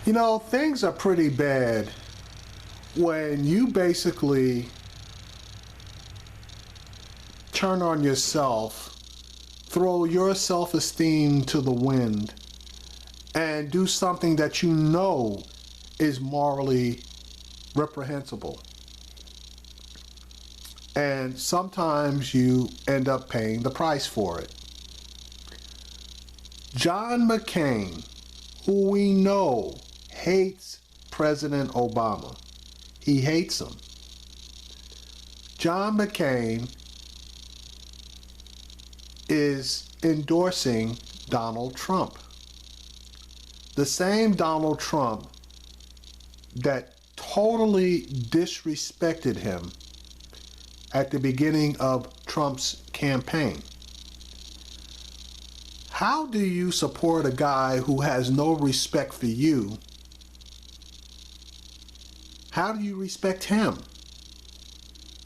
You know, things are pretty bad when you basically turn on yourself, throw your self-esteem to the wind, and do something that you know is morally reprehensible. And sometimes you end up paying the price for it. John McCain, who we know hates President Obama. He hates him. John McCain is endorsing Donald Trump. The same Donald Trump that totally disrespected him at the beginning of Trump's campaign. How do you support a guy who has no respect for you? How do you respect him?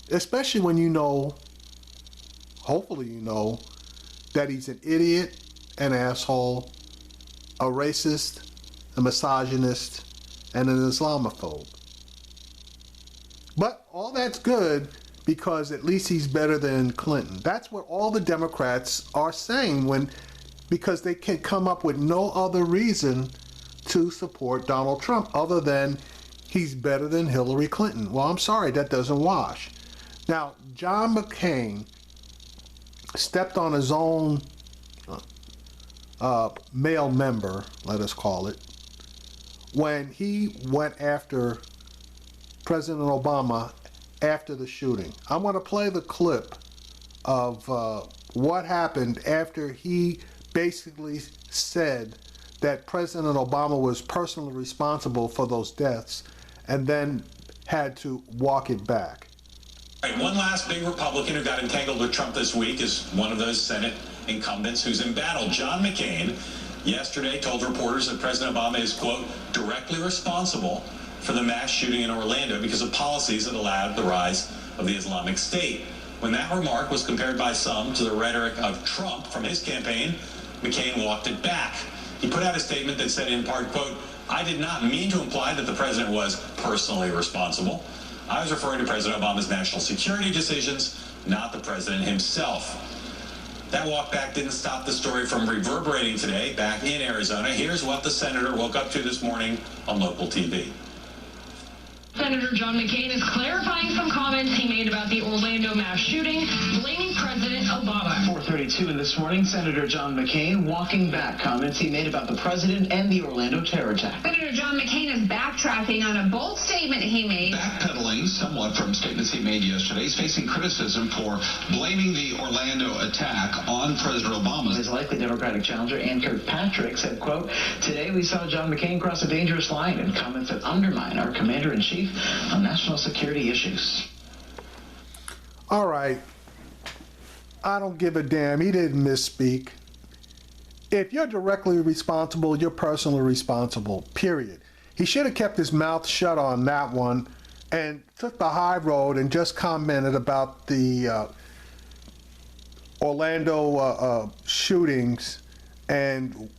Especially when you know, hopefully you know, that he's an idiot, an asshole, a racist, a misogynist, and an Islamophobe. But all that's good because at least he's better than Clinton. That's what all the Democrats are saying because they can come up with no other reason to support Donald Trump other than he's better than Hillary Clinton. Well, I'm sorry, that doesn't wash. Now, John McCain stepped on his own male member, let us call it, when he went after President Obama after the shooting. I want to play the clip of what happened after he basically said that President Obama was personally responsible for those deaths and then had to walk it back. All right, one last big Republican who got entangled with Trump this week is one of those Senate incumbents who's in battle. John McCain yesterday told reporters that President Obama is, quote, directly responsible for the mass shooting in Orlando because of policies that allowed the rise of the Islamic State. When that remark was compared by some to the rhetoric of Trump from his campaign, McCain walked it back. He put out a statement that said in part, quote, I did not mean to imply that the president was personally responsible. I was referring to President Obama's national security decisions, not the president himself. That walk back didn't stop the story from reverberating today back in Arizona. Here's what the senator woke up to this morning on local TV. Senator John McCain is clarifying some comments he made about the Orlando mass shooting, blaming President Obama. 4:32 in this morning, Senator John McCain walking back comments he made about the president and the Orlando terror attack. Senator John McCain is backtracking on a bold statement he made. Backpedaling somewhat from statements he made yesterday. He's facing criticism for blaming the Orlando attack on President Obama. His likely Democratic challenger, Ann Kirkpatrick, said, quote, today we saw John McCain cross a dangerous line in comments that undermine our commander-in-chief on national security issues. All right. I don't give a damn. He didn't misspeak. If you're directly responsible, you're personally responsible, period. He should have kept his mouth shut on that one and took the high road and just commented about the Orlando shootings and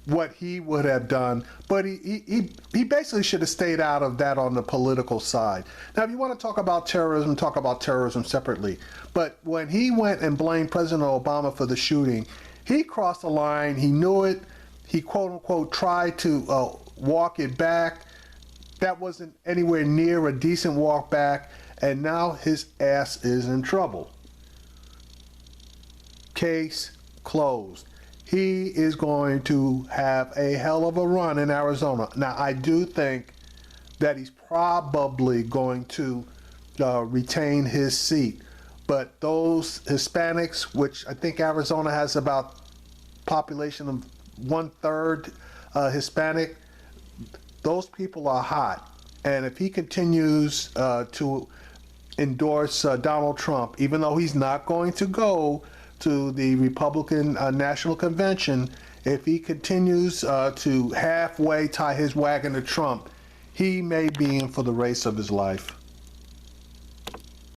what he would have done, but he basically should have stayed out of that on the political side. Now, if you want to talk about terrorism separately, but when he went and blamed President Obama for the shooting, he crossed the line. He knew it. He quote-unquote tried to walk it back. That wasn't anywhere near a decent walk back, and now his ass is in trouble. Case closed. He is going to have a hell of a run in Arizona. Now, I do think that he's probably going to retain his seat. But those Hispanics, which I think Arizona has about population of 1/3 Hispanic, those people are hot. And if he continues to endorse Donald Trump, even though he's not going to go to the Republican National Convention, if he continues to halfway tie his wagon to Trump, he may be in for the race of his life.